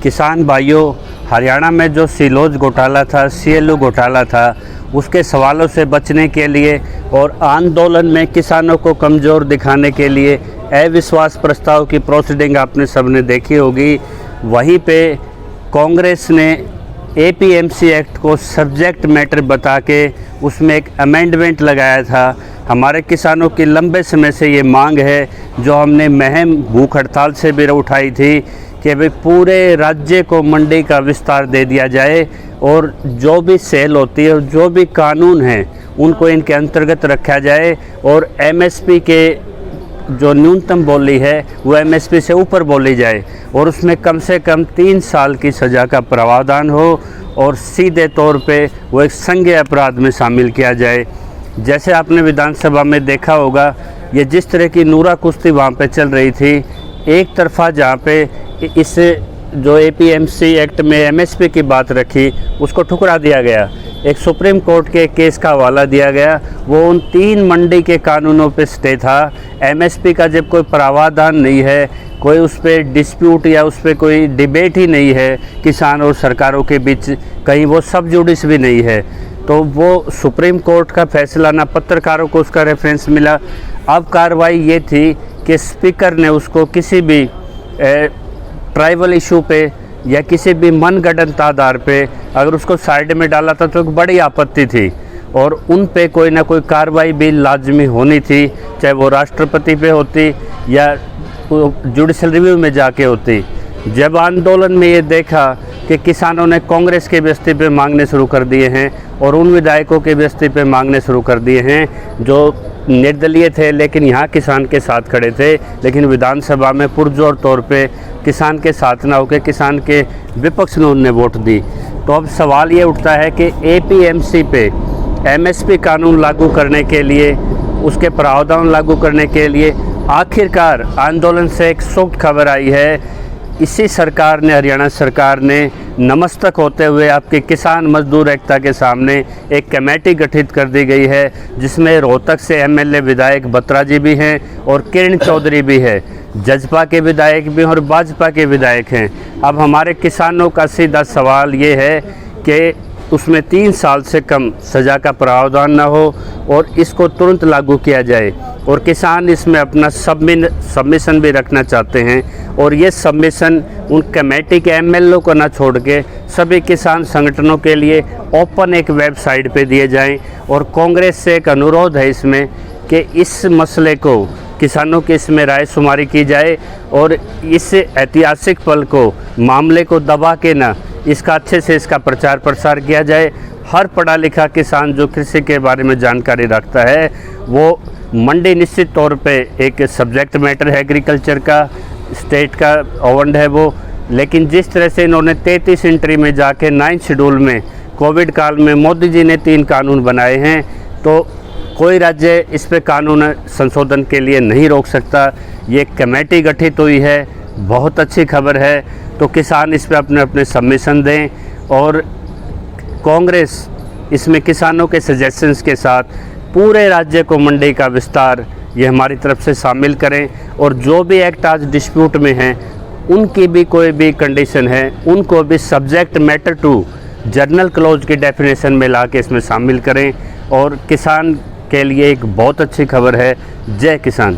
किसान भाइयों, हरियाणा में जो सिलोज घोटाला था, सीएलयू घोटाला था, उसके सवालों से बचने के लिए और आंदोलन में किसानों को कमज़ोर दिखाने के लिए अविश्वास प्रस्ताव की प्रोसीडिंग आपने सबने देखी होगी। वहीं पे कांग्रेस ने एपीएमसी एक्ट को सब्जेक्ट मैटर बता के उसमें एक अमेंडमेंट लगाया था। हमारे किसानों की लंबे समय से ये मांग है, जो हमने महम भूख हड़ताल से भी उठाई थी, कि भाई पूरे राज्य को मंडी का विस्तार दे दिया जाए और जो भी सेल होती है, जो भी कानून हैं, उनको इनके अंतर्गत रखा जाए और एमएसपी के जो न्यूनतम बोली है वो एमएसपी से ऊपर बोली जाए और उसमें कम से कम 3 साल की सज़ा का प्रावधान हो और सीधे तौर पे वो एक संज्ञेय अपराध में शामिल किया जाए। जैसे आपने विधानसभा में देखा होगा, ये जिस तरह की नूरा कुश्ती वहाँ पे चल रही थी, एक तरफा जहाँ पे इस जो एपीएमसी एक्ट में एमएसपी की बात रखी उसको ठुकरा दिया गया, एक सुप्रीम कोर्ट के केस का हवाला दिया गया। वो उन 3 मंडी के कानूनों पे स्टे था। एमएसपी का जब कोई प्रावधान नहीं है, कोई उस पर डिस्प्यूट या उस पर कोई डिबेट ही नहीं है किसान और सरकारों के बीच, कहीं वो सब जुडिस भी नहीं है, तो वो सुप्रीम कोर्ट का फैसला ना पत्रकारों को उसका रेफरेंस मिला। अब कार्रवाई ये थी कि स्पीकर ने उसको किसी भी ट्राइबल इशू पे या किसी भी मनगढ़ंत आधार पे अगर उसको साइड में डाला था तो एक बड़ी आपत्ति थी और उन पे कोई ना कोई कार्रवाई भी लाजमी होनी थी, चाहे वो राष्ट्रपति पे होती या जुडिशल रिव्यू में जाके होती। जब आंदोलन में ये देखा कि किसानों ने कांग्रेस के भी इस्तीफे मांगने शुरू कर दिए हैं और उन विधायकों के भी इस्तीफे मांगने शुरू कर दिए हैं जो निर्दलीय थे लेकिन यहाँ किसान के साथ खड़े थे, लेकिन विधानसभा में पुरजोर तौर पे किसान के साथ ना होकर किसान के विपक्ष में उनने वोट दी। तो अब सवाल ये उठता है कि एपीएमसी पे एमएसपी कानून लागू करने के लिए, उसके प्रावधान लागू करने के लिए आखिरकार आंदोलन से एक सुखद खबर आई है। इसी सरकार ने, हरियाणा सरकार ने नमस्तक होते हुए आपके किसान मजदूर एकता के सामने एक कमेटी गठित कर दी गई है, जिसमें रोहतक से एमएलए विधायक बत्रा जी भी हैं और किरण चौधरी भी है, जजपा के विधायक भी और भाजपा के विधायक हैं। अब हमारे किसानों का सीधा सवाल ये है कि उसमें 3 साल से कम सज़ा का प्रावधान न हो और इसको तुरंत लागू किया जाए और किसान इसमें अपना सबमिशन भी रखना चाहते हैं और ये सबमिशन उन कमेटी के एमएलए को ना छोड़ के सभी किसान संगठनों के लिए ओपन एक वेबसाइट पे दिए जाएं। और कांग्रेस से एक अनुरोध है इसमें कि इस मसले को, किसानों की इसमें राय शुमारी की जाए और इस ऐतिहासिक पल को, मामले को दबा के ना, इसका अच्छे से इसका प्रचार प्रसार किया जाए। हर पढ़ा लिखा किसान जो कृषि के बारे में जानकारी रखता है, वो मंडी निश्चित तौर पे एक सब्जेक्ट मैटर है एग्रीकल्चर का, स्टेट का ओवंड है वो, लेकिन जिस तरह से इन्होंने 33 एंट्री में जाके 9 शेड्यूल में कोविड काल में मोदी जी ने 3 कानून बनाए हैं, तो कोई राज्य इस पे कानून संशोधन के लिए नहीं रोक सकता। ये कमेटी गठित हुई है, बहुत अच्छी खबर है। तो किसान इस पे अपने अपने सबमिशन दें और कांग्रेस इसमें किसानों के सजेशंस के साथ पूरे राज्य को मंडी का विस्तार ये हमारी तरफ से शामिल करें और जो भी एक्ट आज डिस्प्यूट में हैं उनकी भी कोई भी कंडीशन है उनको भी subject matter to general clause की डेफिनेशन में ला के इसमें शामिल करें और किसान के लिए एक बहुत अच्छी खबर है। जय किसान।